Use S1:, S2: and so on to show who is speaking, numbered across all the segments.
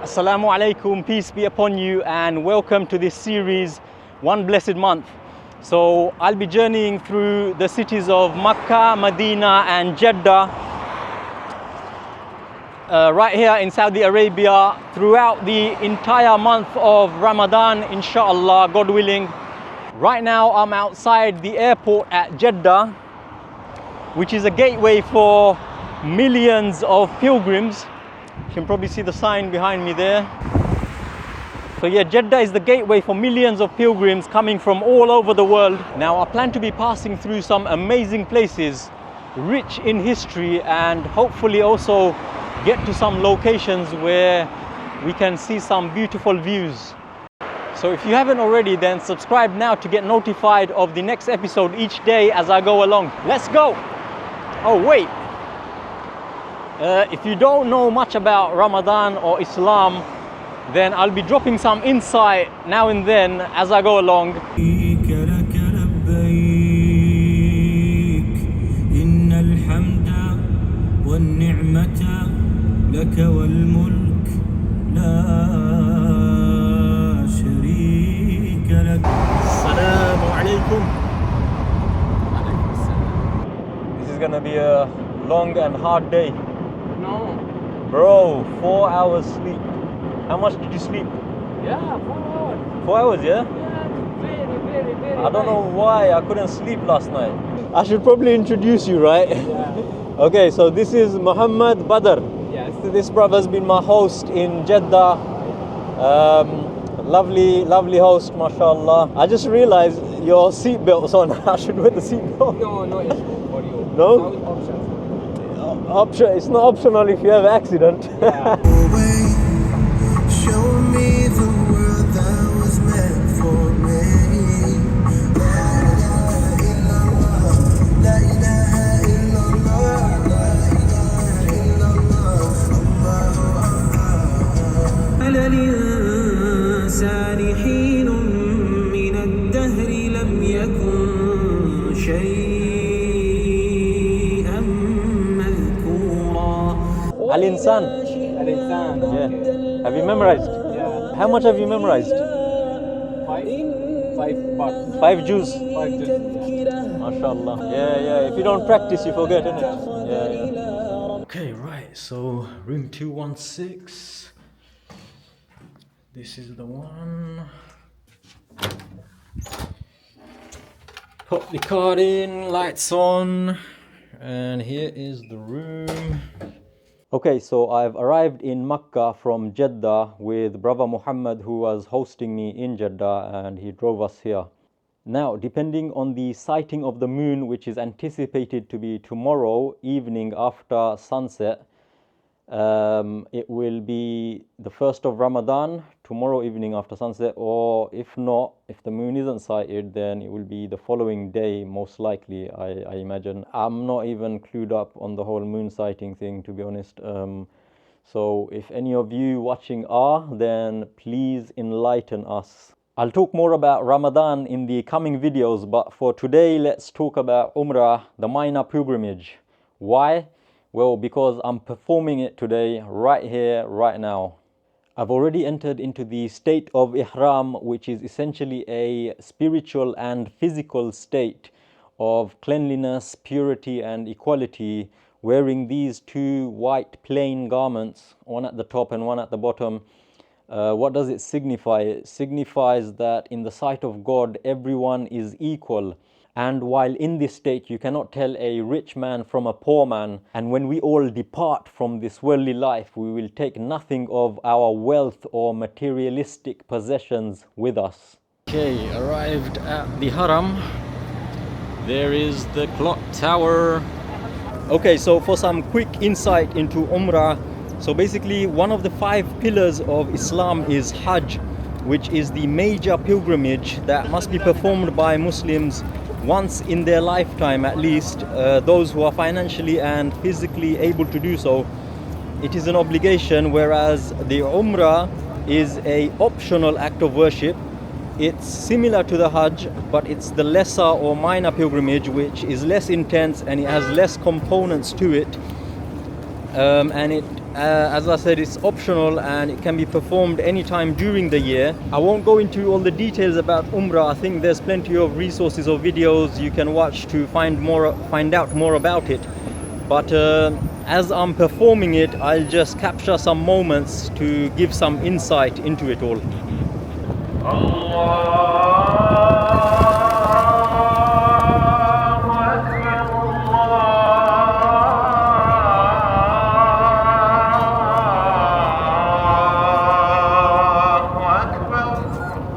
S1: Assalamu alaikum, peace be upon you, and welcome to this series, One Blessed Month. So I'll be journeying through the cities of Makkah, Madinah and Jeddah right here in Saudi Arabia throughout the entire month of Ramadan, inshallah, God willing. Right now I'm outside the airport at Jeddah, which is a gateway for millions of pilgrims. You can probably see the sign behind me there. So yeah, Jeddah is the gateway for millions of pilgrims coming from all over the world. Now I plan to be passing through some amazing places, rich in history, and hopefully also get to some locations where we can see some beautiful views. So if you haven't already, then subscribe now to get notified of the next episode each day as I go along. Let's go! Oh wait! If you don't know much about Ramadan or Islam, then I'll be dropping some insight now and then as I go along. Assalamu alaikum. This is gonna be a long and hard day.
S2: No.
S1: Bro, 4 hours sleep. How much did you sleep?
S2: Yeah, 4 hours.
S1: 4 hours, yeah?
S2: Yeah, very
S1: I don't know why I couldn't sleep last night. I should probably introduce you, right?
S2: Yeah.
S1: Okay, so this is Muhammad Badr.
S2: Yes.
S1: This brother's been my host in Jeddah. Lovely host, mashallah. I just realized your seatbelt's on. I should wear the seatbelt.
S2: No issue for you.
S1: No?
S2: It's options.
S1: It's not optional if you have an accident.
S2: Yeah.
S3: Show me the world that was meant for me. La ilaha illallah, la ilaha illallah, la ilaha illallah, Allahu Allah. على الإنسان حين من الدهر لم يكن شيئا مذكورا.
S1: Al-Insan.
S2: Al-Insan.
S1: Yeah.
S2: Okay.
S1: Have you memorized?
S2: Yeah.
S1: How much have you memorized?
S2: 5 parts.
S1: 5 Jews.
S2: 5 juice. Yeah.
S1: MashaAllah. Yeah. If you don't practice, you forget, innit? Yeah. Okay, right. So, room 216. This is the one. Put the card in, lights on. And here is the room. Okay, so I've arrived in Makkah from Jeddah with brother Muhammad, who was hosting me in Jeddah, and he drove us here. Now, depending on the sighting of the moon, which is anticipated to be tomorrow evening after sunset, it will be the 1st of Ramadan, tomorrow evening after sunset, or if not, if the moon isn't sighted, then it will be the following day, most likely, I imagine. I'm not even clued up on the whole moon sighting thing, to be honest. So if any of you watching are, then please enlighten us. I'll talk more about Ramadan in the coming videos, but for today, let's talk about Umrah, the minor pilgrimage. Why? Well, because I'm performing it today, right here, right now. I've already entered into the state of Ihram, which is essentially a spiritual and physical state of cleanliness, purity and equality, wearing these two white plain garments, one at the top and one at the bottom. What does it signify? It signifies that in the sight of God, everyone is equal. And while in this state, you cannot tell a rich man from a poor man. And when we all depart from this worldly life, we will take nothing of our wealth or materialistic possessions with us. Okay, arrived at the Haram. There is the clock tower. Okay, so for some quick insight into Umrah. So basically, one of the 5 pillars of Islam is Hajj, which is the major pilgrimage that must be performed by Muslims once in their lifetime, at least those who are financially and physically able to do so. It is an obligation, whereas the Umrah is an optional act of worship. It's similar to the Hajj, but it's the lesser or minor pilgrimage, which is less intense and it has less components to it. And it as I said, it's optional and it can be performed anytime during the year. I won't go into all the details about Umrah. I think there's plenty of resources or videos you can watch to find out more about it. But as I'm performing it, I'll just capture some moments to give some insight into it all.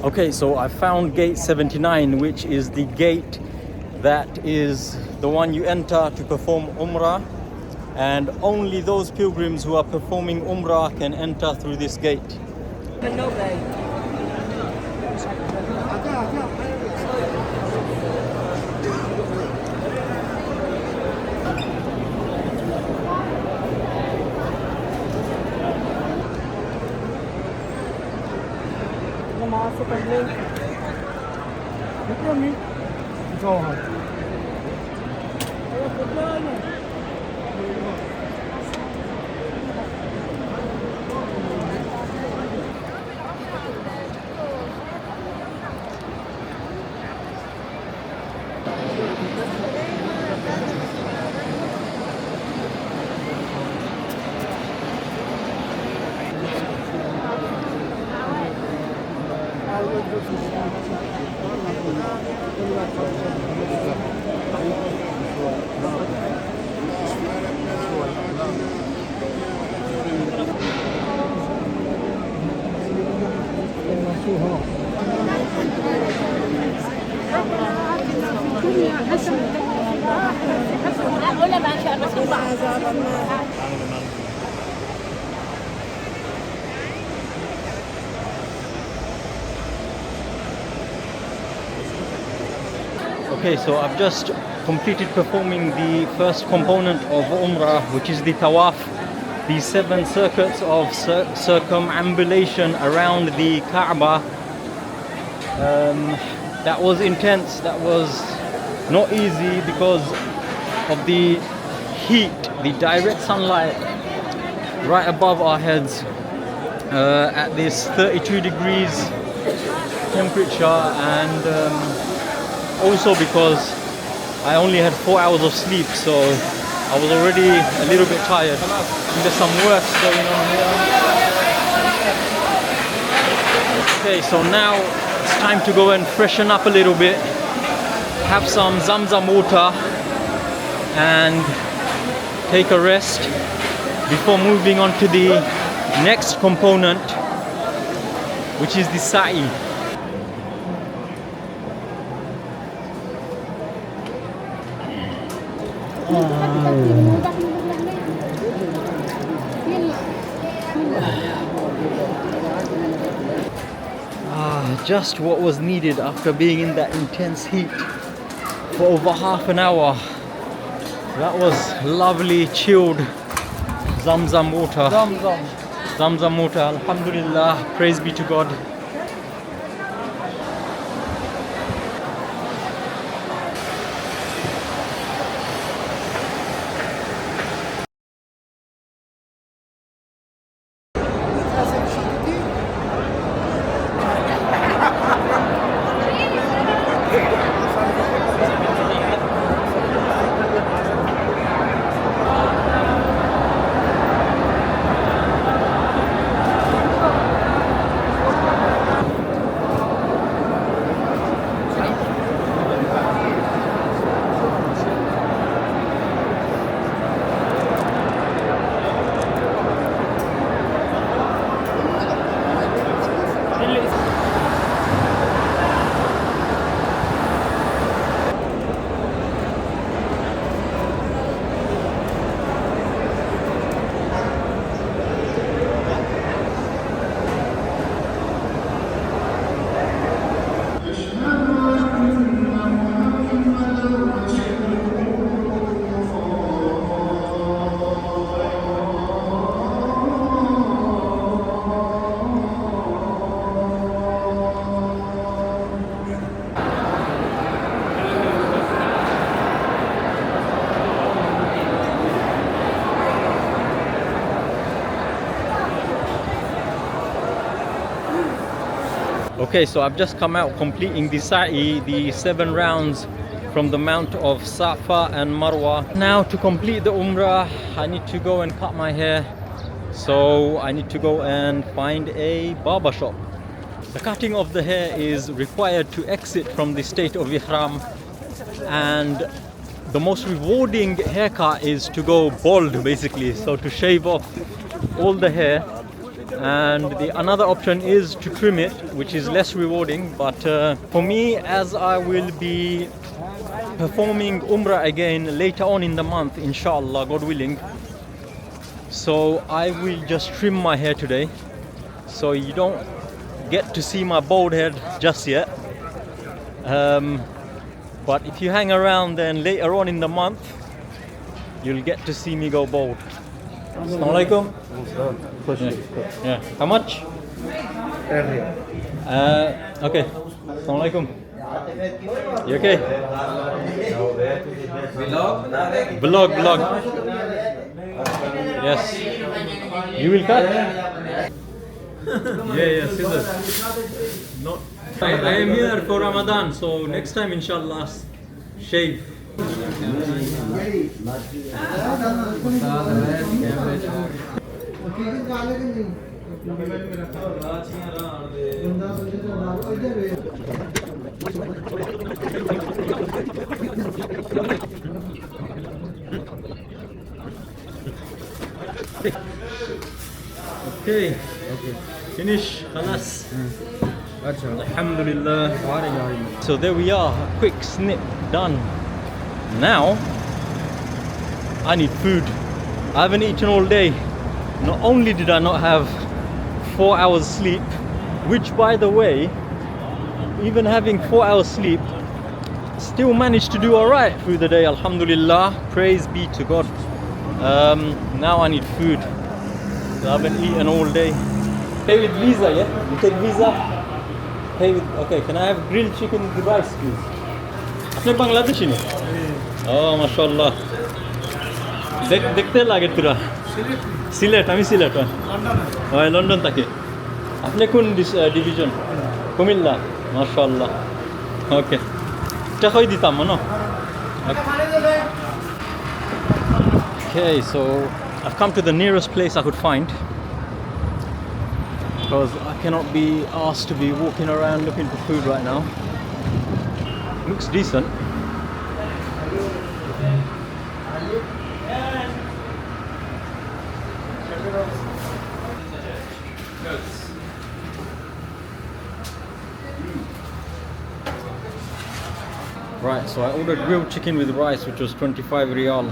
S1: Okay, so I found gate 79, which is the gate that is the one you enter to perform Umrah, and only those pilgrims who are performing Umrah can enter through this gate. Okay, so I've just completed performing the first component of Umrah, which is the Tawaf, the 7 circuits of circumambulation around the Kaaba. That was intense, that was not easy because of the heat, the direct sunlight right above our heads at this 32 degrees temperature, and also because I only had 4 hours of sleep, so I was already a little bit tired. And there's some work going on here. Okay, so now it's time to go and freshen up a little bit, have some Zamzam water and take a rest before moving on to the next component, which is the Sa'i. Just what was needed after being in that intense heat for over half an hour. That was lovely chilled Zamzam water. Zamzam water, alhamdulillah, praise be to God. Okay, so I've just come out completing the sa'i, the 7 rounds from the mount of Safa and Marwa. Now to complete the Umrah, I need to go and cut my hair. So I need to go and find a barber shop. The cutting of the hair is required to exit from the state of Ihram, and the most rewarding haircut is to go bald, basically, so to shave off all the hair. And the another option is to trim it, which is less rewarding, but for me, as I will be performing Umrah again later on in the month, inshallah, God willing, so I will just trim my hair today, so you don't get to see my bald head just yet. But if you hang around, then later on in the month you'll get to see me go bald. Assalamu alaikum. Yeah. How much? Okay. Assalamu alaikum. You okay? Vlog. Yes. You will cut? Yeah, scissors. No. I am here for Ramadan, so next time inshallah shave. Okay. Finish. Khalas. Alhamdulillah. So there we are, a quick snip done. Now I need food. I haven't eaten all day. Not only did I not have 4 hours sleep, which by the way, even having 4 hours sleep, still managed to do alright through the day, alhamdulillah, praise be to God. Now I need food. So I haven't eaten all day. Pay with Visa, yeah? You take Visa? Pay with, okay, can I have grilled chicken with rice, please? আপনি বাংলাদেশি না? ও মাশাআল্লাহ। দেখতে লাগে তোরা? সিলেট, আমি সিলেট। হয় London থাকি। আপনি কোন ডিভিশন? কুমিল্লা। মাশাআল্লাহ। ওকে। এটা কই দিতাম না? Okay, so I've come to the nearest place I could find, because I cannot be asked to be walking around looking for food right now. Looks decent. Right, so I ordered grilled chicken with rice, which was 25 riyal.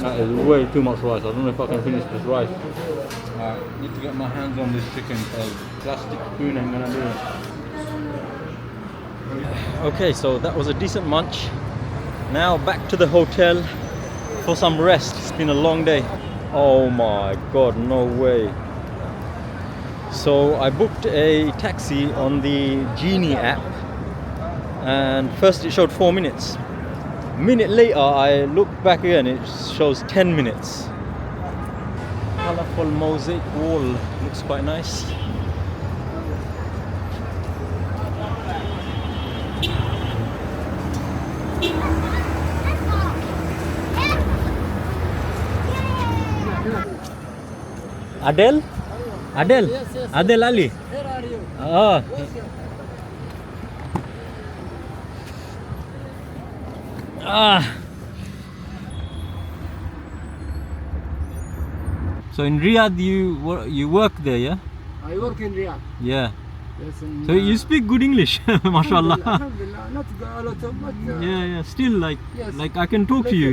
S1: That is way too much rice. I don't know if I can finish this rice. I need to get my hands on this chicken because plastic spoon ain't gonna do it. Okay, so that was a decent munch. Now back to the hotel for some rest. It's been a long day. Oh my god, no way. So I booked a taxi on the Genie app, and first it showed 4 minutes. Minute later I looked back again, it shows 10 minutes. Colorful mosaic wall, looks quite nice. Adele? Adele?
S2: Yes, yes.
S1: Adele Ali?
S2: Where are you?
S1: Oh. Ah. So in Riyadh you work there, yeah?
S2: I work in Riyadh.
S1: Yeah.
S2: Yes, in,
S1: So you speak good English, mashallah.
S2: Alhamdulillah, not a lot of, but
S1: Yeah, still
S2: Yes.
S1: like I can talk to you.